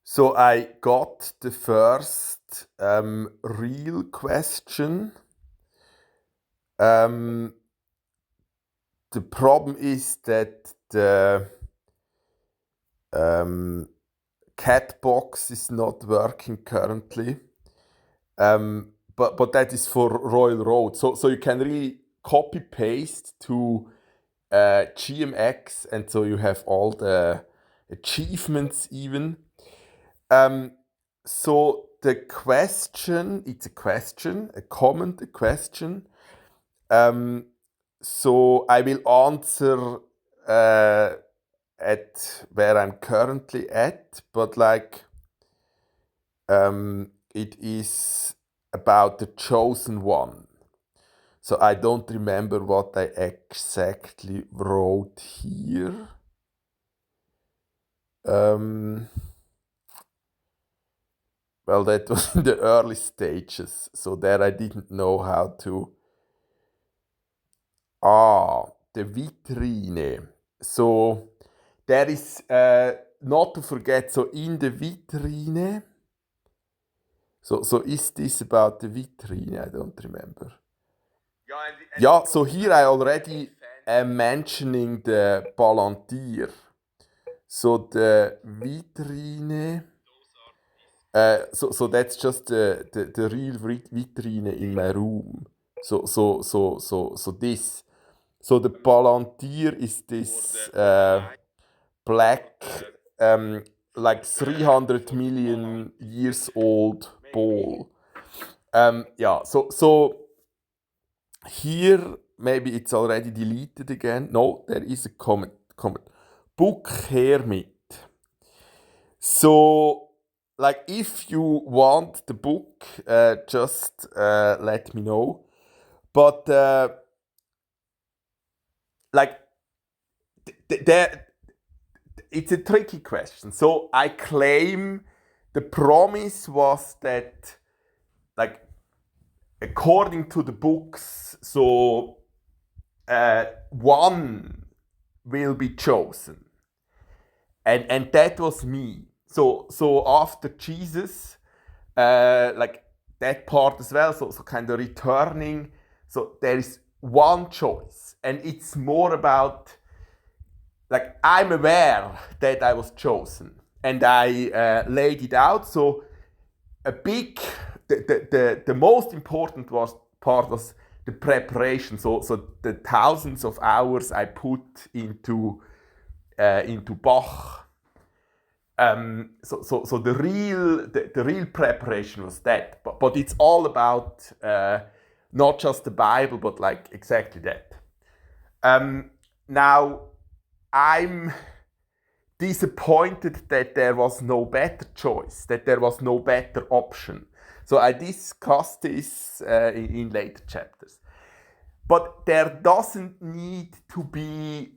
So I got the first real question. The problem is that the cat box is not working currently. But that is for RoyalRoad. So you can really copy paste to GMX, and so you have all the achievements even. So the question, it's a question, a comment, a question. So I will answer at where I'm currently at, but it is about the chosen one. So I don't remember what I exactly wrote here. Well, that was in the early stages, so there I didn't know how to. The vitrine. So there is, not to forget, so in the vitrine. So is this about the vitrine? I don't remember. Yeah, so here I already am mentioning the Palantir. So the vitrine. So that's just the real vitrine in my room. So this. So the Palantir is this black, like 300 million years old ball. Yeah, so here maybe it's already deleted again. No, there is a comment. Bookhermit. So, like, if you want the book, just let me know. But like, it's a tricky question. So I claim the promise was that, like, according to the books, so one will be chosen, and that was me. So after Jesus, like that part as well. So kind of returning. So there is one choice, and it's more about, like, I'm aware that I was chosen, and I laid it out. So the most important part was the preparation. So the thousands of hours I put into Bach. So the real preparation was that, but it's all about not just the Bible, but like exactly that. Now I'm disappointed that there was no better choice, that there was no better option. So I discussed this in later chapters. But there doesn't need to be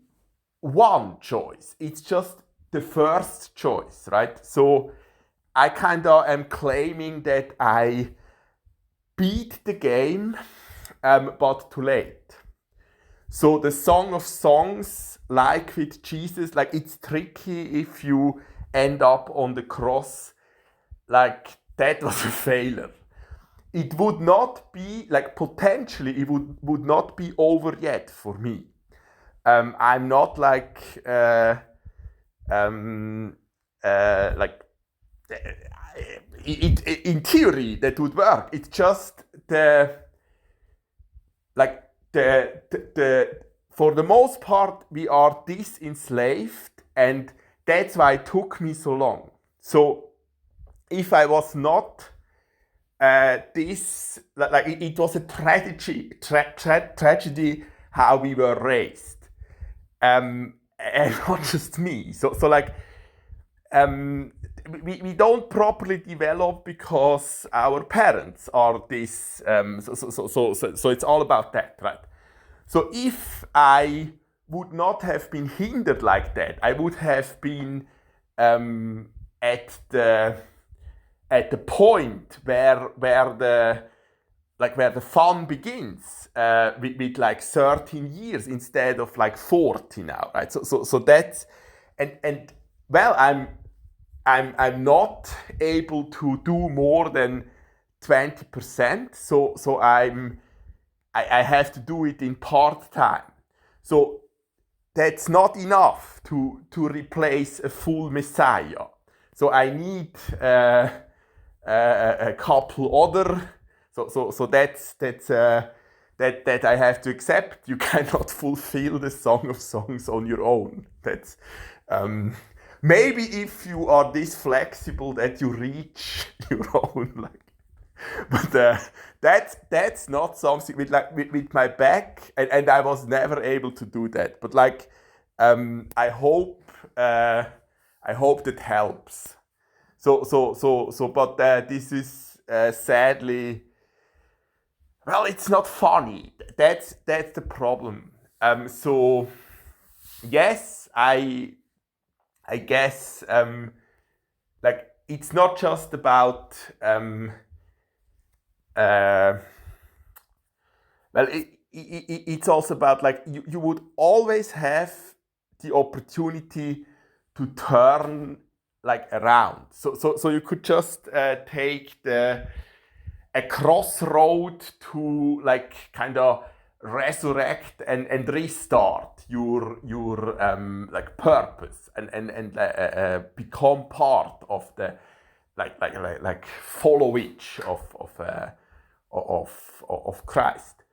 one choice. It's just the first choice, right? So I kind of am claiming that I beat the game, but too late. So the Song of Songs, like with Jesus, like, it's tricky if you end up on the cross. Like, that was a failure. It would not be, like, potentially, it would not be over yet for me. I'm not like in theory that would work. It's just the for the most part we are enslaved, and that's why it took me so long. So if I was not it was a tragedy how we were raised, and not just me. So we don't properly develop because our parents are this. So it's all about that, right? So if I would not have been hindered like that, I would have been at the point where the fun begins, with like 13 years instead of like 40 now, right? So that's, and well, I'm I'm not able to do more than 20%, so I have to do it in part-time. So that's not enough to replace a full Messiah. So I need a couple other. So that's that I have to accept. You cannot fulfill the Song of Songs on your own. That's maybe if you are this flexible that you reach your own but that's not something with my back, and I was never able to do that. But I hope that helps. But this is sadly, well, it's not funny. That's the problem. So yes, I guess it's not just about it's also about you would always have the opportunity to turn around. So you could just take a crossroad to kind of resurrect and restart your purpose and become part of the followage of Christ.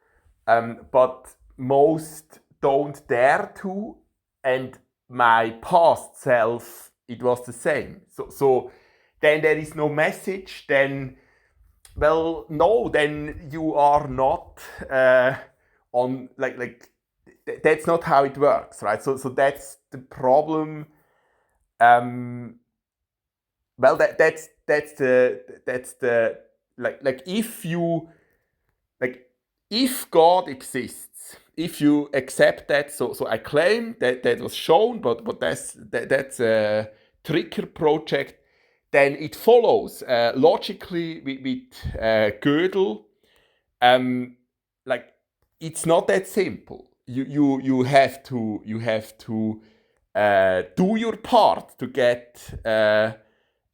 But most don't dare to, and my past self, it was the same. So then there is no message, then, well, no, then you are not on, that's not how it works, right? So that's the problem. Well, that's the if you if God exists, if you accept that, so I claim that was shown, but that's a trigger project, then it follows logically with Gödel. It's not that simple. You have to do your part to get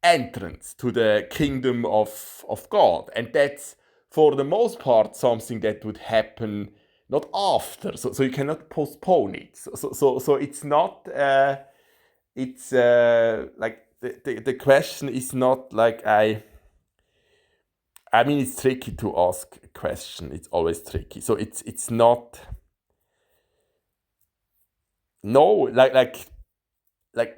entrance to the kingdom of God, and that's for the most part something that would happen not after, so you cannot postpone it. So it's not it's the question is not I mean, it's tricky to ask a question. It's always tricky. So it's not. No,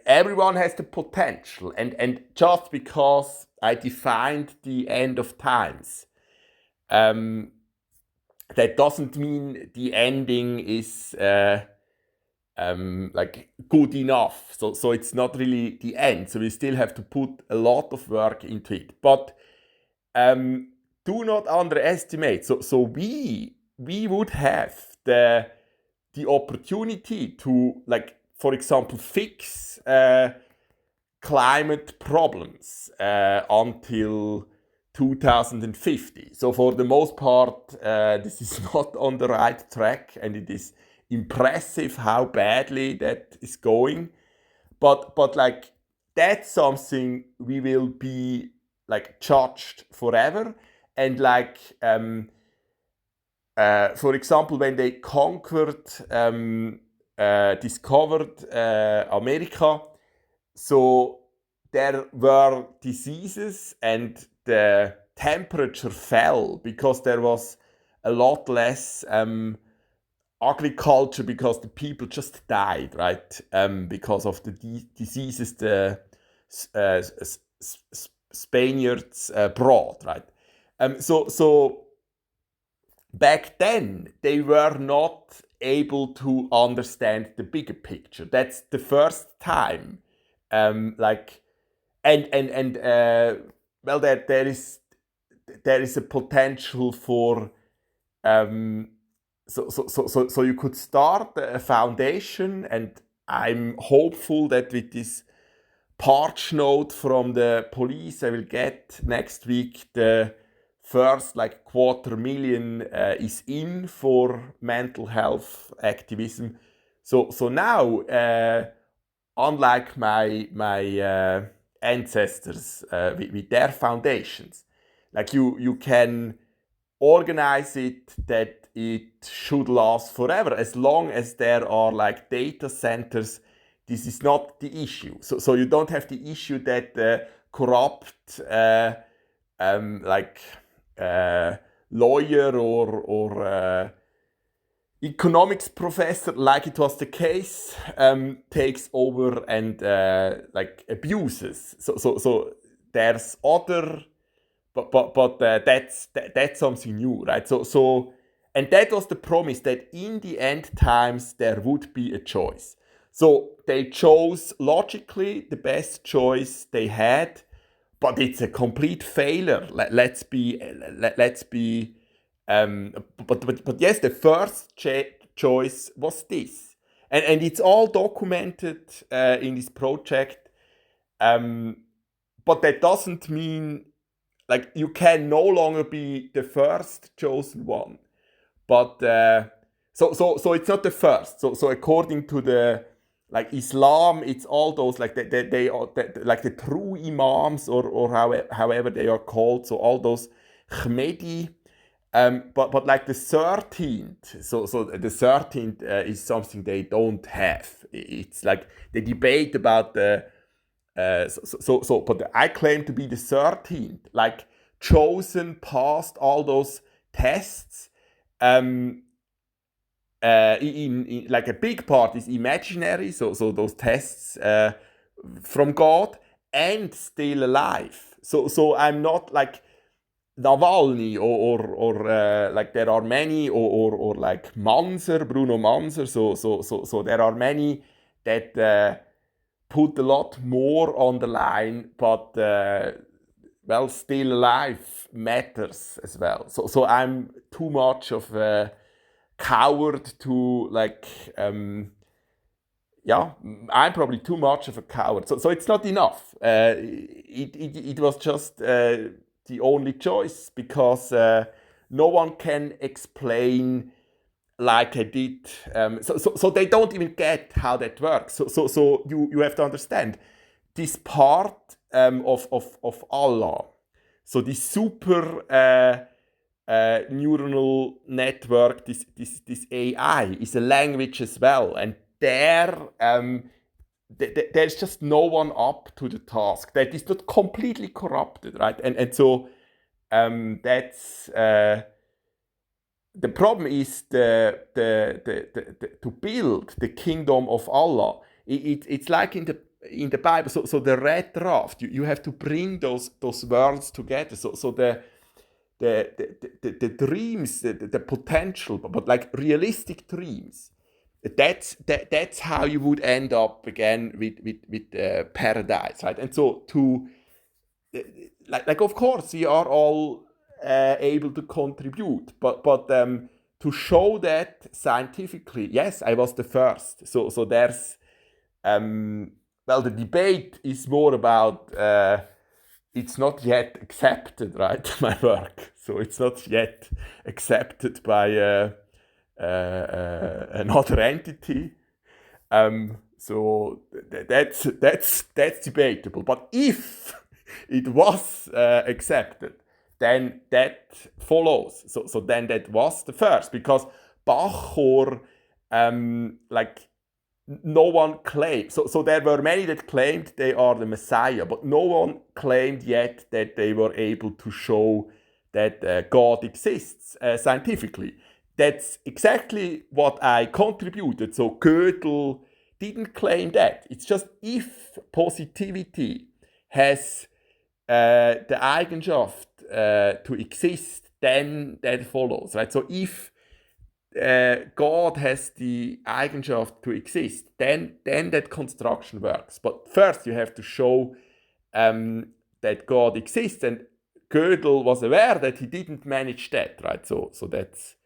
everyone has the potential, and just because I defined the end of times, that doesn't mean the ending is good enough. So it's not really the end. So we still have to put a lot of work into it. But do not underestimate. So we would have the opportunity to, for example, fix climate problems until 2050. So for the most part, this is not on the right track, and it is impressive how badly that is going. But that's something we will be judged forever. And for example, when they discovered America, so there were diseases and the temperature fell because there was a lot less agriculture, because the people just died, right? Because of the diseases the Spaniards brought, right? So back then they were not able to understand the bigger picture. That's the first time. Well, there is a potential for so you could start a foundation, and I'm hopeful that with this parch note from the police I will get next week, the first 250,000 is in for mental health activism. So now, unlike my ancestors with their foundations. Like you can organize it that it should last forever as long as there are like data centers. This is not the issue. So you don't have the issue that corrupt lawyer or economics professor, like it was the case, takes over and like abuses. So there's other, but that's something new, right? So and that was the promise that in the end times there would be a choice. So they chose logically the best choice they had, but it's a complete failure. Let's be. But yes, the first choice was this, and it's all documented in this project. But that doesn't mean like you can no longer be the first chosen one. But so it's not the first. So according to the like Islam, it's all those like they are like the true imams or however they are called. So all those Khmedi. But like the 13th, so the 13th is something they don't have. It's like the debate about the but I claim to be the 13th, like chosen, passed all those tests. In like a big part is imaginary, so those tests from God, and still alive. So I'm not like Navalny or like there are many or like Bruno Manser. So there are many that put a lot more on the line, but well, still alive matters as well. So I'm too much of a coward to like I'm probably too much of a coward. So it's not enough. It was just the only choice because no one can explain like I did. So they don't even get how that works. So you have to understand this part of Allah. So this super neuronal network, this AI is a language as well, and there's just no one up to the task that is not completely corrupted, right? And so that's the problem is the to build the kingdom of Allah. It's like in the Bible. So the red raft. You have to bring those worlds together. So the dreams, the potential, but like realistic dreams. That's how you would end up again with paradise, right? And so like of course we are all able to contribute, but to show that scientifically, yes, I was the first. So there's well, the debate is more about it's not yet accepted, right? My work, so it's not yet accepted by another entity. So that's debatable. But if it was accepted, then that follows. So then that was the first, because Bachor, like no one claimed. So there were many that claimed they are the Messiah, but no one claimed yet that they were able to show that God exists scientifically. That's exactly what I contributed. So Gödel didn't claim that. It's just if positivity has the Eigenschaft to exist, then that follows, right? So if God has the Eigenschaft to exist, then that construction works. But first you have to show that God exists, and Gödel was aware that he didn't manage that, right? So that's